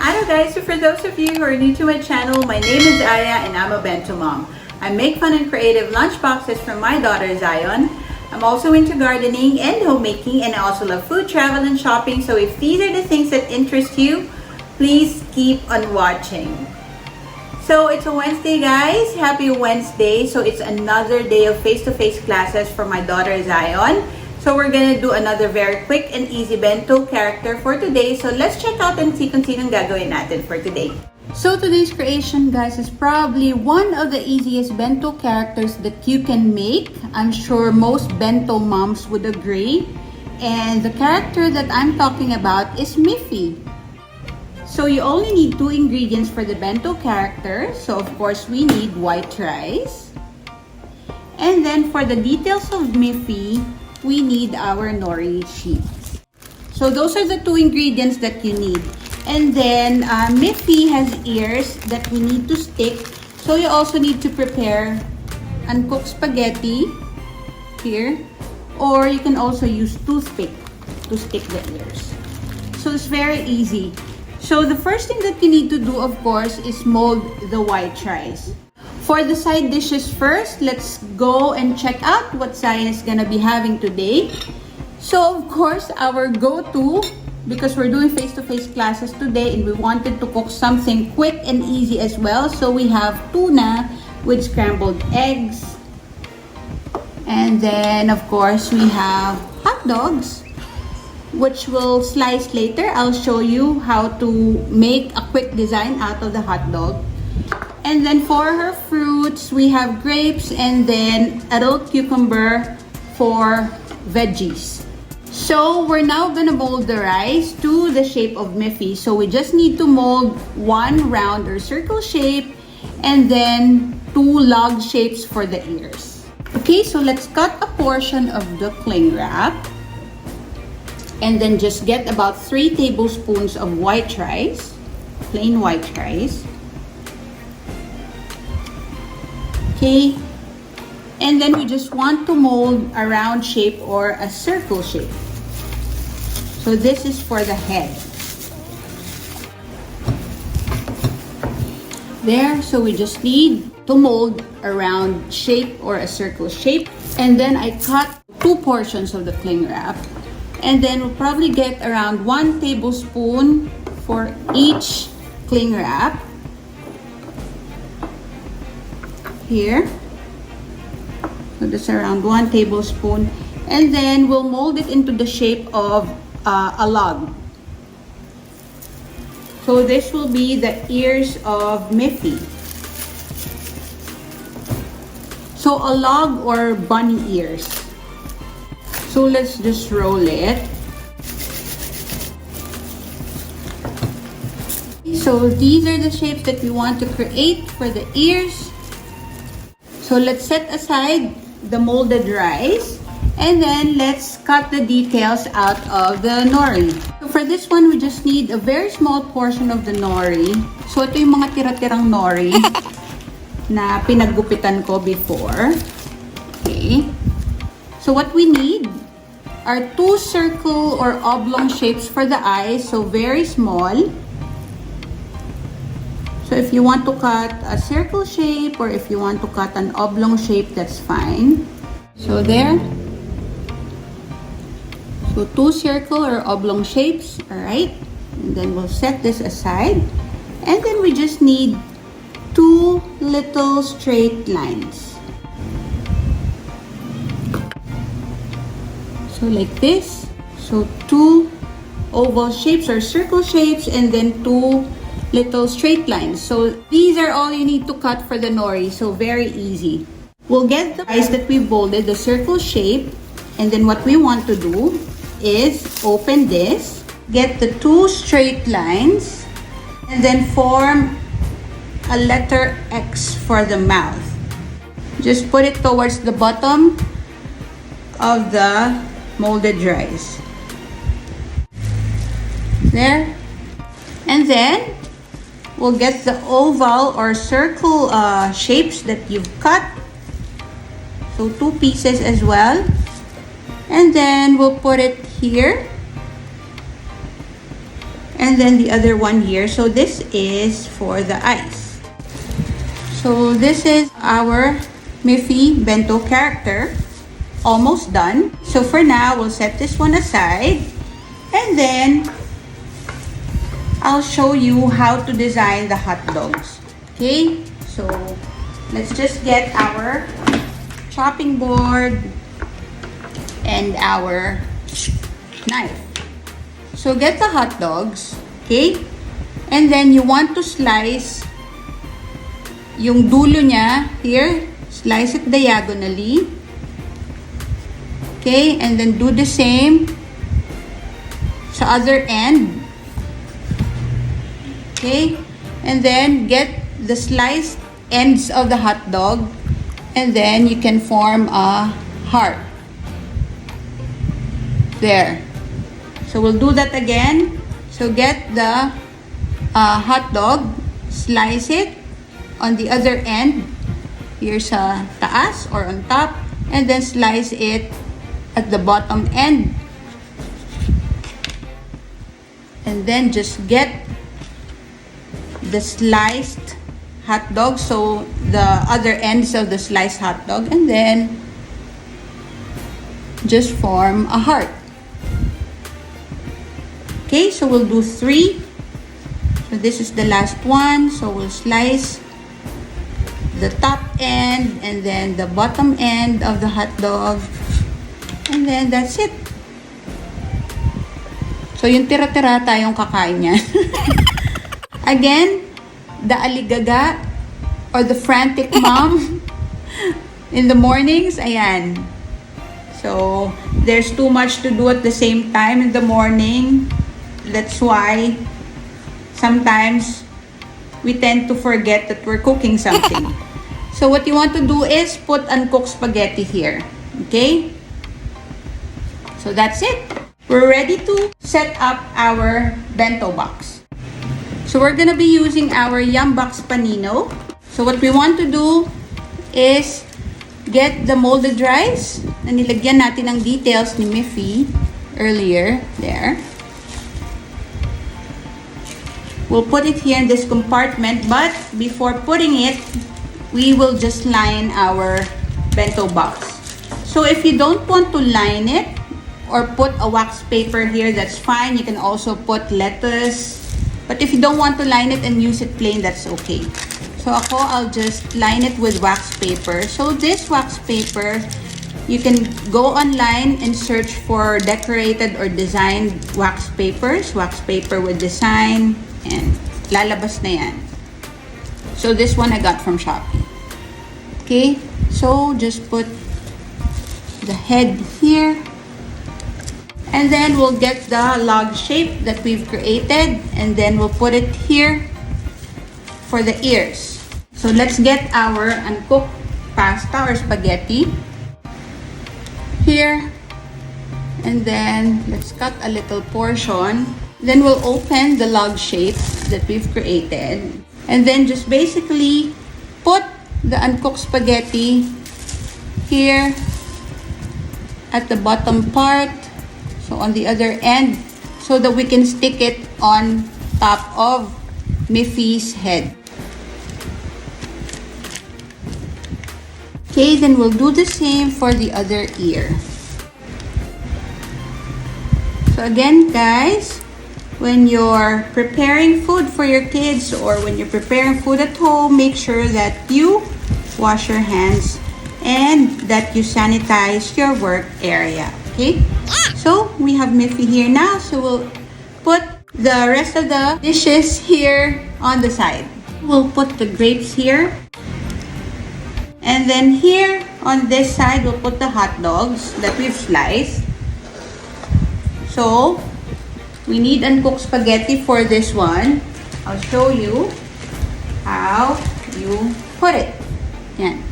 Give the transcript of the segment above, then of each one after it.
Hello guys, so for those of you who are new to my channel, my name is Aya and I'm a bento mom. I make fun and creative lunchboxes for my daughter Zion. I'm also into gardening and homemaking, and I also love food, travel, and shopping. So if these are the things that interest you, please keep on watching. So it's a Wednesday guys, happy Wednesday. So it's another day of face-to-face classes for my daughter Zion. So we're gonna do another very quick and easy bento character for today. So let's check out and see kung sinong gagawin natin for today. So today's creation guys is probably one of the easiest bento characters that you can make. I'm sure most bento moms would agree. And the character that I'm talking about is Miffy. So you only need 2 ingredients for the bento character. So of course we need white rice. And then for the details of Miffy, we need our nori sheets. So those are the 2 ingredients that you need. And then Miffy has ears that we need to stick. So you also need to prepare uncooked spaghetti here. Or you can also use toothpick to stick the ears. So it's very easy. So the first thing that you need to do, of course, is mold the white rice. For the side dishes first, let's go and check out what Zion is gonna be having today. So of course, our go-to, because we're doing face-to-face classes today and we wanted to cook something quick and easy as well. So we have tuna with scrambled eggs. And then of course, we have hot dogs, which we'll slice later. I'll show you how to make a quick design out of the hot dog. And then for her fruits, we have grapes and then adult cucumber for veggies. So we're now gonna mold the rice to the shape of Miffy. So we just need to mold 1 round or circle shape and then 2 log shapes for the ears. Okay, so let's cut a portion of the cling wrap. And then just get about 3 tablespoons of white rice, plain white rice. Okay, and then we just want to mold a round shape or a circle shape. So this is for the head. There, so we just need to mold a round shape or a circle shape. And then I cut 2 portions of the cling wrap. And then we'll probably get around 1 tablespoon for each cling wrap. Here. So that's around 1 tablespoon. And then we'll mold it into the shape of a log. So this will be the ears of Miffy. So a log or bunny ears. So let's just roll it. So these are the shapes that we want to create for the ears. So let's set aside the molded rice and then let's cut the details out of the nori. So for this one, we just need a very small portion of the nori. So ito yung mga tira-tirang nori na pinaggupitan ko before. Okay. So what we need are 2 circle or oblong shapes for the eyes. So very small. So if you want to cut a circle shape or if you want to cut an oblong shape, that's fine. So there. So 2 circle or oblong shapes, alright. And then we'll set this aside. And then we just need 2 little straight lines. So like this. So 2 oval shapes or circle shapes and then 2 little straight lines. So these are all you need to cut for the nori. So very easy. We'll get the rice that we molded, the circle shape, and then what we want to do is open this, get the 2 straight lines, and then form a letter X for the mouth. Just put it towards the bottom of the molded rice. There. And then we'll get the oval or circle shapes that you've cut. So 2 pieces as well. And then we'll put it here. And then the other one here. So this is for the ice. So this is our Miffy Bento character. Almost done. So for now, we'll set this one aside. And then I'll show you how to design the hot dogs. Okay? So let's just get our chopping board and our knife. So get the hot dogs, okay? And then you want to slice yung dulo niya here, slice it diagonally. Okay? And then do the same sa other end. Okay? And then get the sliced ends of the hot dog, and then you can form a heart. There. So we'll do that again. So get the hot dog, slice it on the other end, here sa taas or on top, and then slice it at the bottom end. And then just get the sliced hot dog, so the other ends of the sliced hot dog, and then just form a heart. Okay, so we'll do 3. So this is the last one. So we'll slice the top end and then the bottom end of the hot dog, and then that's it. So yung tira-tira tayong kakain niya. Again, the aligaga or the frantic mom in the mornings, ayan. So there's too much to do at the same time in the morning. That's why sometimes we tend to forget that we're cooking something. So what you want to do is put uncooked spaghetti here. Okay? So that's it. We're ready to set up our bento box. So we're gonna be using our Yum Box Panino. So what we want to do is get the molded rice na nilagyan natin ng details ni Miffy earlier. There. We'll put it here in this compartment, but before putting it, we will just line our bento box. So if you don't want to line it or put a wax paper here, that's fine. You can also put lettuce. But if you don't want to line it and use it plain, that's okay. So ako, I'll just line it with wax paper. So this wax paper, you can go online and search for decorated or designed wax papers. Wax paper with design. And lalabas na yan. So this one I got from Shopee. Okay, so just put the head here. And then we'll get the log shape that we've created. And then we'll put it here for the ears. So let's get our uncooked pasta or spaghetti here. And then let's cut a little portion. Then we'll open the log shape that we've created. And then just basically put the uncooked spaghetti here at the bottom part. So on the other end, so that we can stick it on top of Miffy's head. Okay, then we'll do the same for the other ear. So again, guys, when you're preparing food for your kids or when you're preparing food at home, make sure that you wash your hands and that you sanitize your work area. Okay? So we have Miffy here now. So we'll put the rest of the dishes here on the side. We'll put the grapes here. And then here on this side, we'll put the hot dogs that we've sliced. So we need uncooked spaghetti for this one. I'll show you how you put it. Yan.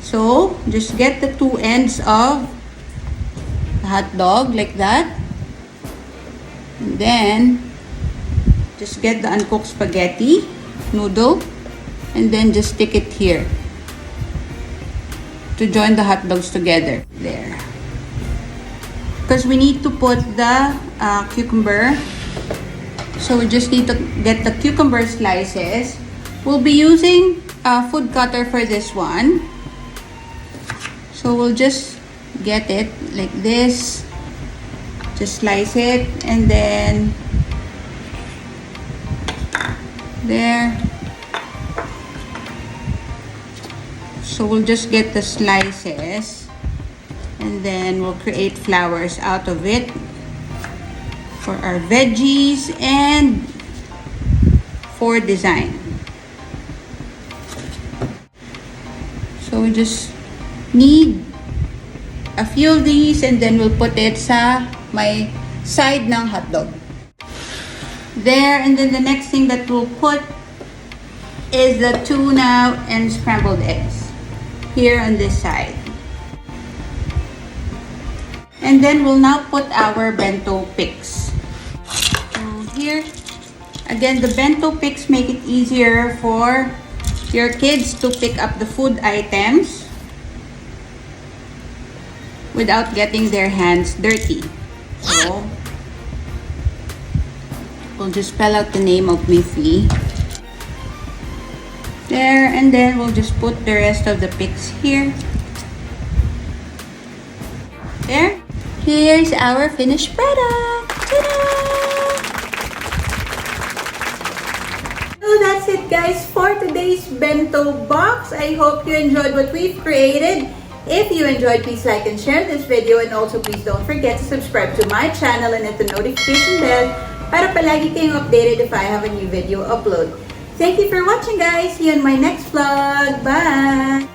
So, just get the two ends of the hot dog like that. And then, just get the uncooked spaghetti noodle. And then just stick it here to join the hot dogs together. There. Because we need to put the cucumber So we just need to get the cucumber slices. We'll be using a food cutter for this one. So we'll just get it like this. Just slice it and then there. So we'll just get the slices and then we'll create flowers out of it for our veggies and for design. So we just need a few of these and then we'll put it sa may side ng hotdog. There, and then the next thing that we'll put is the tuna and scrambled eggs here on this side. And then we'll now put our bento picks. Here, again, the bento picks make it easier for your kids to pick up the food items without getting their hands dirty. So, we'll just spell out the name of Miffy. There, and then we'll just put the rest of the picks here. There. Here's our finished product. Ta-da! So that's it guys for today's bento box. I hope you enjoyed what we've created. If you enjoyed, please like and share this video, and also please don't forget to subscribe to my channel and hit the notification bell para palagi kayong updated if I have a new video upload. Thank you for watching guys. See you in my next vlog. Bye!